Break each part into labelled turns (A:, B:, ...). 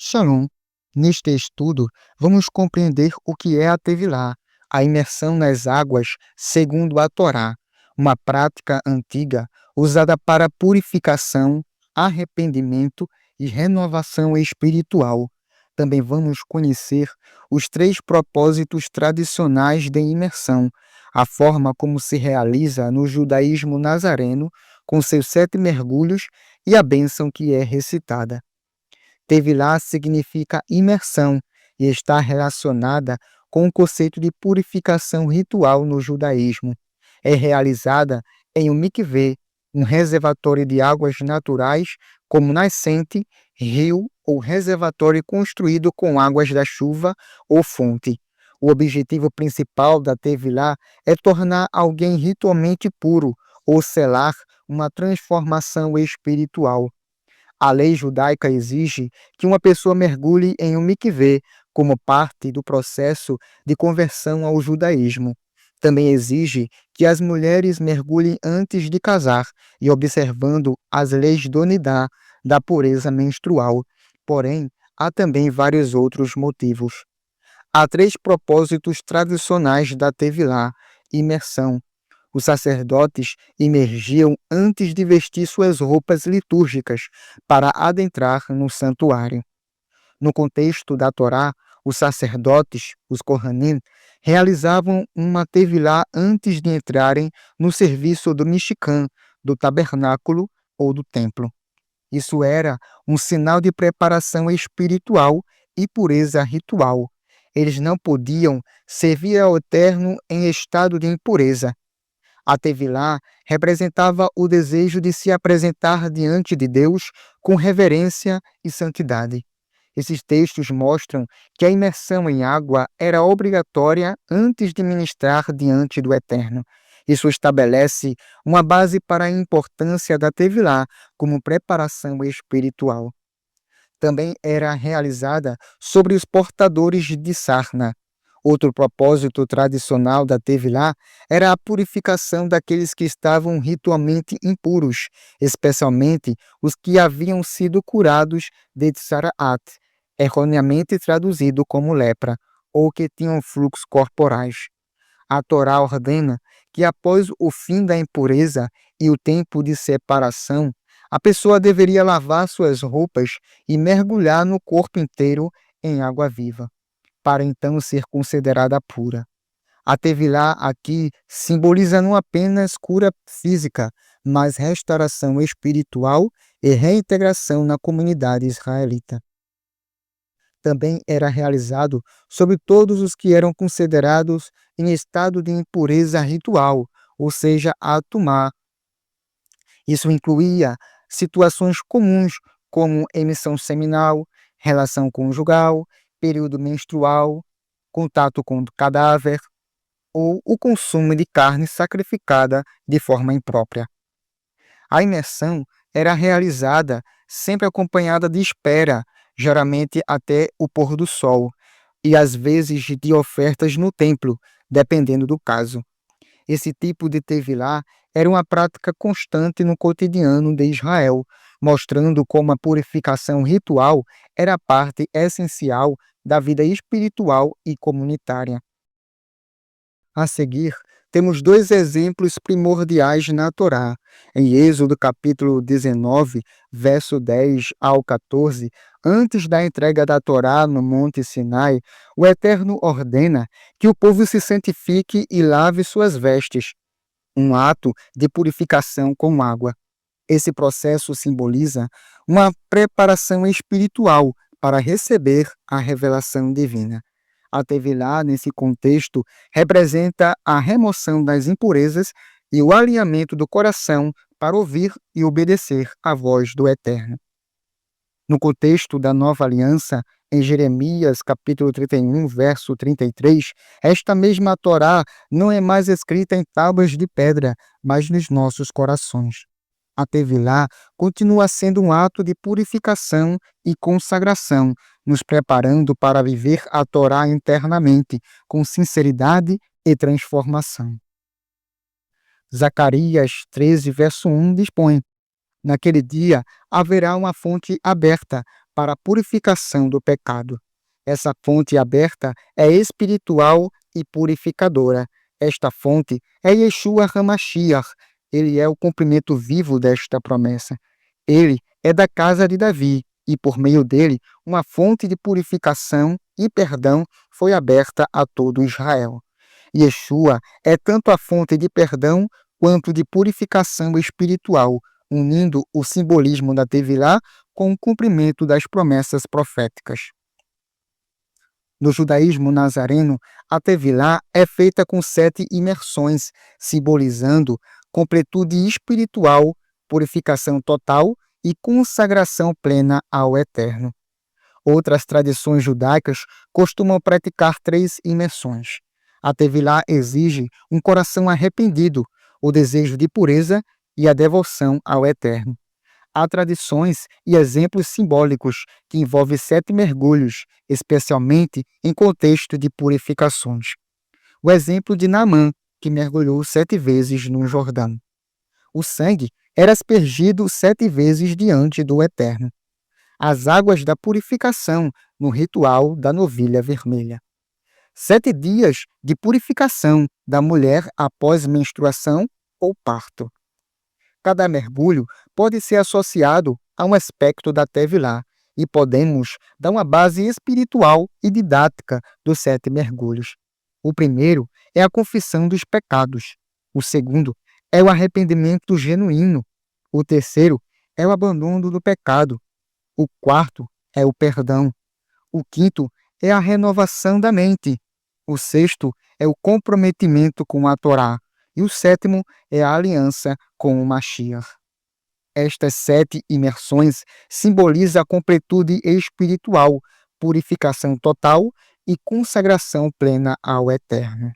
A: Shalom! Neste estudo, vamos compreender o que é a Tevilá, a imersão nas águas segundo a Torá, uma prática antiga usada para purificação, arrependimento e renovação espiritual. Também vamos conhecer os 3 propósitos tradicionais de imersão, a forma como se realiza no judaísmo nazareno, com seus 7 mergulhos e a bênção que é recitada. Tevilá significa imersão e está relacionada com o conceito de purificação ritual no judaísmo. É realizada em um mikveh, um reservatório de águas naturais, como nascente, rio ou reservatório construído com águas da chuva ou fonte. O objetivo principal da Tevilá é tornar alguém ritualmente puro ou selar uma transformação espiritual. A lei judaica exige que uma pessoa mergulhe em um mikveh como parte do processo de conversão ao judaísmo. Também exige que as mulheres mergulhem antes de casar e observando as leis do Nidá, da pureza menstrual. Porém, há também vários outros motivos. Há 3 propósitos tradicionais da Tevilá: imersão. Os sacerdotes imergiam antes de vestir suas roupas litúrgicas para adentrar no santuário. No contexto da Torá, os sacerdotes, os Kohanim, realizavam uma tevilá antes de entrarem no serviço do Mishkan, do tabernáculo ou do templo. Isso era um sinal de preparação espiritual e pureza ritual. Eles não podiam servir ao Eterno em estado de impureza. A Tevilá representava o desejo de se apresentar diante de Deus com reverência e santidade. Esses textos mostram que a imersão em água era obrigatória antes de ministrar diante do Eterno. Isso estabelece uma base para a importância da Tevilá como preparação espiritual. Também era realizada sobre os portadores de sarna. Outro propósito tradicional da Tevilá era a purificação daqueles que estavam ritualmente impuros, especialmente os que haviam sido curados de Tsaraat, erroneamente traduzido como lepra, ou que tinham fluxos corporais. A Torá ordena que após o fim da impureza e o tempo de separação, a pessoa deveria lavar suas roupas e mergulhar no corpo inteiro em água viva, para então ser considerada pura. A Tevilá aqui simboliza não apenas cura física, mas restauração espiritual e reintegração na comunidade israelita. Também era realizado sobre todos os que eram considerados em estado de impureza ritual, ou seja, a tumá. Isso incluía situações comuns como emissão seminal, relação conjugal, período menstrual, contato com o cadáver ou o consumo de carne sacrificada de forma imprópria. A imersão era realizada sempre acompanhada de espera, geralmente até o pôr do sol, e às vezes de ofertas no templo, dependendo do caso. Esse tipo de tevilá era uma prática constante no cotidiano de Israel, mostrando como a purificação ritual era parte essencial da vida espiritual e comunitária. A seguir, temos 2 exemplos primordiais na Torá. Em Êxodo capítulo 19, verso 10 ao 14, antes da entrega da Torá no Monte Sinai, o Eterno ordena que o povo se santifique e lave suas vestes, um ato de purificação com água. Esse processo simboliza uma preparação espiritual para receber a revelação divina. A Tevilá, nesse contexto, representa a remoção das impurezas e o alinhamento do coração para ouvir e obedecer à voz do Eterno. No contexto da Nova Aliança, em Jeremias, capítulo 31, verso 33, esta mesma Torá não é mais escrita em tábuas de pedra, mas nos nossos corações. A Tevilá continua sendo um ato de purificação e consagração, nos preparando para viver a Torá internamente, com sinceridade e transformação. Zacarias 13, verso 1 dispõe: naquele dia haverá uma fonte aberta para a purificação do pecado. Essa fonte aberta é espiritual e purificadora. Esta fonte é Yeshua HaMashiach. Ele é o cumprimento vivo desta promessa. Ele é da casa de Davi e, por meio dele, uma fonte de purificação e perdão foi aberta a todo Israel. Yeshua é tanto a fonte de perdão quanto de purificação espiritual, unindo o simbolismo da Tevilá com o cumprimento das promessas proféticas. No judaísmo nazareno, a Tevilá é feita com 7 imersões, simbolizando completude espiritual, purificação total e consagração plena ao Eterno. Outras tradições judaicas costumam praticar 3 imersões. A Tevilá exige um coração arrependido, o desejo de pureza e a devoção ao Eterno. Há tradições e exemplos simbólicos que envolvem 7 mergulhos, especialmente em contexto de purificações. O exemplo de Naamã, que mergulhou 7 vezes no Jordão. O sangue era aspergido 7 vezes diante do Eterno. As águas da purificação no ritual da novilha vermelha. 7 dias de purificação da mulher após menstruação ou parto. Cada mergulho pode ser associado a um aspecto da Tevilá e podemos dar uma base espiritual e didática dos 7 mergulhos. O primeiro é a confissão dos pecados. O segundo é o arrependimento genuíno. O terceiro é o abandono do pecado. O quarto é o perdão. O quinto é a renovação da mente. O sexto é o comprometimento com a Torá. E o sétimo é a aliança com o Mashiach. Estas 7 imersões simbolizam a completude espiritual, purificação total e consagração plena ao Eterno.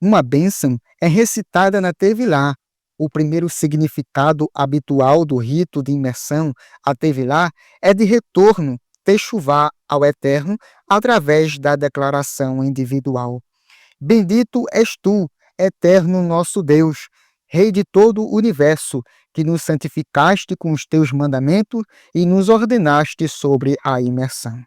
A: Uma bênção é recitada na Tevilá. O primeiro significado habitual do rito de imersão, a Tevilá, é de retorno, techuvá, ao Eterno, através da declaração individual. Bendito és tu, eterno nosso Deus, Rei de todo o universo, que nos santificaste com os teus mandamentos e nos ordenaste sobre a imersão.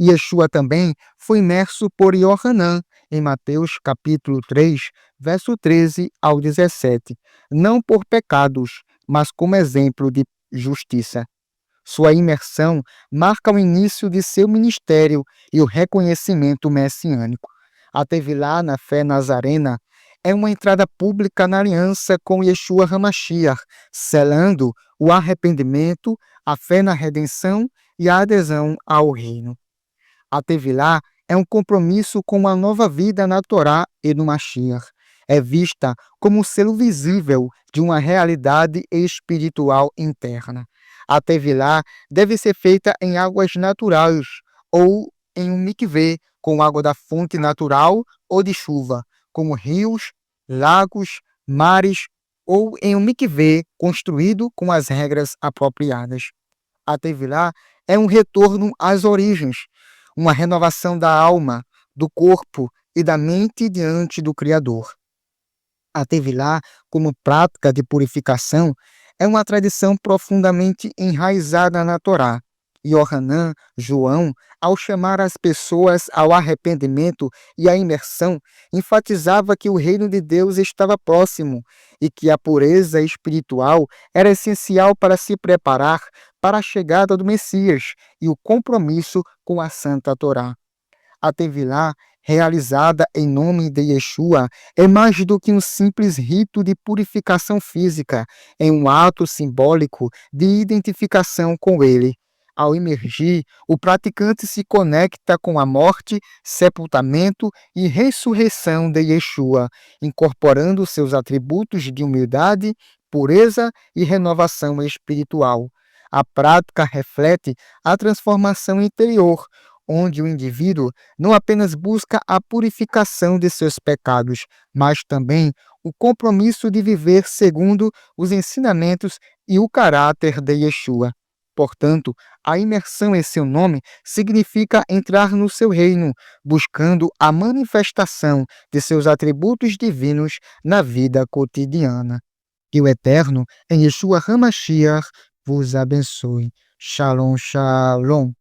A: Yeshua também foi imerso por Yohanan, em Mateus capítulo 3, verso 13 ao 17, não por pecados, mas como exemplo de justiça. Sua imersão marca o início de seu ministério e o reconhecimento messiânico. A Tevilá na fé nazarena é uma entrada pública na aliança com Yeshua HaMashiach, selando o arrependimento, a fé na redenção e a adesão ao reino. A Tevilá é um compromisso com uma nova vida na Torá e no Mashiach. É vista como um selo visível de uma realidade espiritual interna. A Tevilá deve ser feita em águas naturais ou em um mikvê com água da fonte natural ou de chuva, como rios, lagos, mares ou em um mikvê construído com as regras apropriadas. A Tevilá é um retorno às origens, uma renovação da alma, do corpo e da mente diante do Criador. A Tevilá, como prática de purificação, é uma tradição profundamente enraizada na Torá. Yohanan, João, ao chamar as pessoas ao arrependimento e à imersão, enfatizava que o reino de Deus estava próximo e que a pureza espiritual era essencial para se preparar para a chegada do Messias e o compromisso com a Santa Torá. A Tevilá, realizada em nome de Yeshua, é mais do que um simples rito de purificação física, é um ato simbólico de identificação com ele. Ao imergir, o praticante se conecta com a morte, sepultamento e ressurreição de Yeshua, incorporando seus atributos de humildade, pureza e renovação espiritual. A prática reflete a transformação interior, onde o indivíduo não apenas busca a purificação de seus pecados, mas também o compromisso de viver segundo os ensinamentos e o caráter de Yeshua. Portanto, a imersão em seu nome significa entrar no seu reino, buscando a manifestação de seus atributos divinos na vida cotidiana. Que o Eterno, em Yeshua HaMashiach, vos abençoe. Shalom, shalom.